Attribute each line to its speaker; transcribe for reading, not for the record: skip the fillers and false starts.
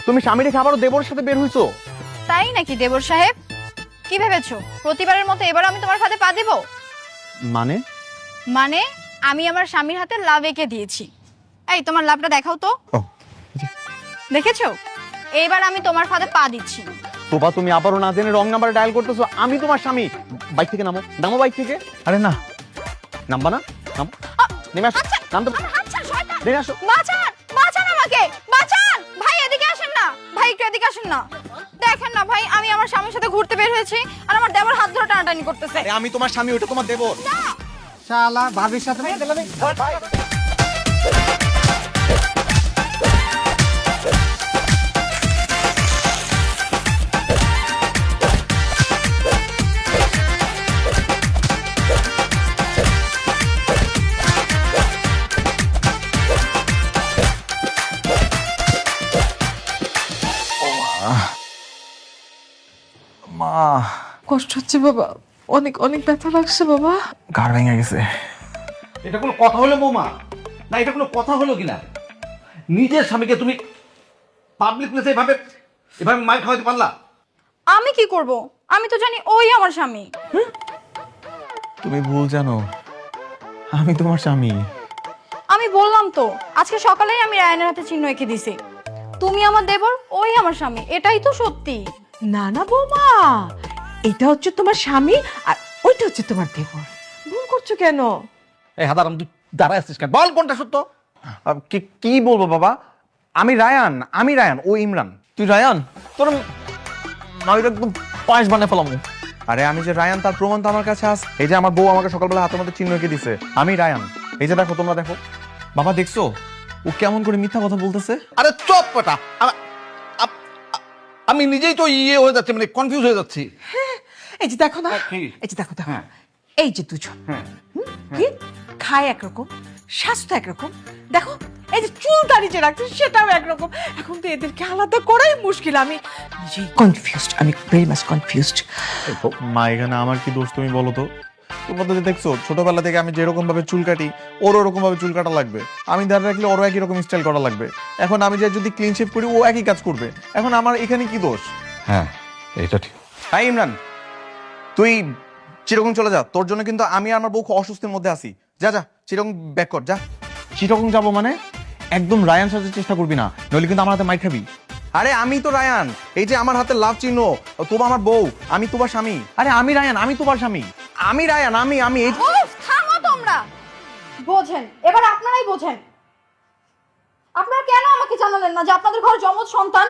Speaker 1: তুমি স্বামী রেখে আবারও দেবরের সাথে বের হইছো?
Speaker 2: তাই নাকি দেবর সাহেব? কি ভেবেছো প্রতিবারের মতো এবার আমি তোমার ফাঁদে পা দেব?
Speaker 1: মানে?
Speaker 2: মানে আমি আমার স্বামীর হাতে লাভ এঁকে দিয়েছি। এই তোমার লাভটা দেখাও তো। দেখেছো? এইবার আমি তোমার ফাঁদে পা দিচ্ছি।
Speaker 1: তোবা তুমি আবারও না জেনে রং নাম্বার ডায়াল করতেছো। আমি তোমার স্বামী। বাইক থেকে নামো, নামো বাইক থেকে। আরে না, নামবা না? নামো, নেমে আসো। নামতে
Speaker 2: আচ্ছা শয়তান,
Speaker 1: নেমে আসো।
Speaker 2: বাঁচান, বাঁচান আমাকে, বাঁচান। ভাই এদিকে আসেন না, ভাই একটু এদিকে আসেন না। দেখেন না ভাই, আমি আমার স্বামীর সাথে ঘুরতে বের হয়েছি আর আমার দেবর হাত ধরে টানাটানি করতেছে।
Speaker 1: আরে আমি তোমার স্বামী, ওটা তোমার দেবর।
Speaker 3: শালা ভাবির সাথে মেয়ে দিলাম।
Speaker 1: মা,
Speaker 4: কষ্ট হচ্ছে বাবা, অনেক অনেক ব্যথা লাগছে বাবা।
Speaker 1: ঘাড় ভেঙে গেছে।
Speaker 3: এটা কোনো কথা হলো বৌমা? না এটা কোনো কথা হলো কিনা? নিজের স্বামীকে তুমি পাবলিক প্লেসে এভাবে এভাবে মার খাওয়াতে পারলা?
Speaker 2: আমি কি করব? আমি তো জানি ওই আমার স্বামী।
Speaker 1: তুমি ভুল জানো, আমি তোমার স্বামী।
Speaker 2: আমি বললাম তো, আজকে সকালেই আমি রায়ানের হাতে চিহ্ন এঁকে দিছি। তুমি আমার দেবর, ওই আমার স্বামী, এটাই তো সত্যি।
Speaker 4: না না বৌমা, এটা হচ্ছে তোমার স্বামী আর ওইটা হচ্ছে তোমার দেবর। ভুল করছো কেন?
Speaker 3: এই হাদারাম তুই দাঁড়ায় আসছিস কেন? বল কোনটা সত্য?
Speaker 1: কি বলবো বাবা? আমি রায়ান, আমি রায়ান, ও ইমরান।
Speaker 5: তুই রায়ান? তোর মায়ের একদম পায়েস বানিয়ে ফেলাম।
Speaker 1: আরে আমি যে রায়ান তার প্রমাণ তো আমার কাছে আছে। এই যে আমার বউ আমাকে সকালবেলা হাতের মধ্যে চিহ্ন এঁকে দিছে, আমি রায়ান। এই যে দেখো, তোমরা দেখো।
Speaker 5: বাবা দেখছো ও কেমন করে মিথ্যা কথা বলতেছে?
Speaker 3: আরে চপ পটা, আমি নিজেই তো হয়ে যাচ্ছি, মানে কনফিউজ হয়ে যাচ্ছি।
Speaker 4: এই যে দেখো না,
Speaker 3: কি?
Speaker 4: এই যে দেখো দেখো,
Speaker 3: হ্যাঁ।
Speaker 4: এই যে দুজন
Speaker 3: হ্যাঁ।
Speaker 4: কি খায় একরকম, স্বাস্থ্য একরকম, দেখো এই যে চুল দাড়ি যে রাখছে সেটাও একরকম। এখন তো এদেরকে আলাদা করাই মুশকিল। আমি নিজেই কনফিউজড, আমি ভেরি মাচ কনফিউজড।
Speaker 1: মা, এখানে আমার কি দোষ তুমি বলো তো? তোমরা তো যে দেখছো ছোটবেলা থেকে আমি যেরকম ভাবে চুল কাটি, ওর ওরকম ভাবে চুল কাটা লাগবে। আমি দাঁড়িয়ে রাখলে ওরও একই রকম স্টাইল করা লাগবে। এখন আমি যে যদি ক্লিন শেভ করি, ও একই কাজ করবে। এখন আমার এখানে কি দোষ?
Speaker 3: হ্যাঁ এটা ঠিক।
Speaker 1: হাই ইমরান, তুই চিরকম চলে যা। তোর জন্য কিন্তু আমি আর আমার বউ খুব অস্বস্তির মধ্যে আছি। যা যা, চিরকম ব্যাক কর, যা। চিরকম যাবো মানে? একদম রায়ান সাজার চেষ্টা করবি না, নইলে কিন্তু আমার হাতে মাইর খাবি। আরে আমি তো রায়ান, এই যে আমার হাতে লাভ চিহ্ন, তোবা আমার বউ, আমি তোমার স্বামী। আরে আমি রায়ান, আমি তোমার স্বামী। আমি রায়ান, আমি এই
Speaker 2: উফ, থামো তোমরা। বোঝেন, এবার আপনারাই বোঝেন। আপনারা কেন আমাকে জানালেন না যে আপনাদের ঘরে যমজ সন্তান?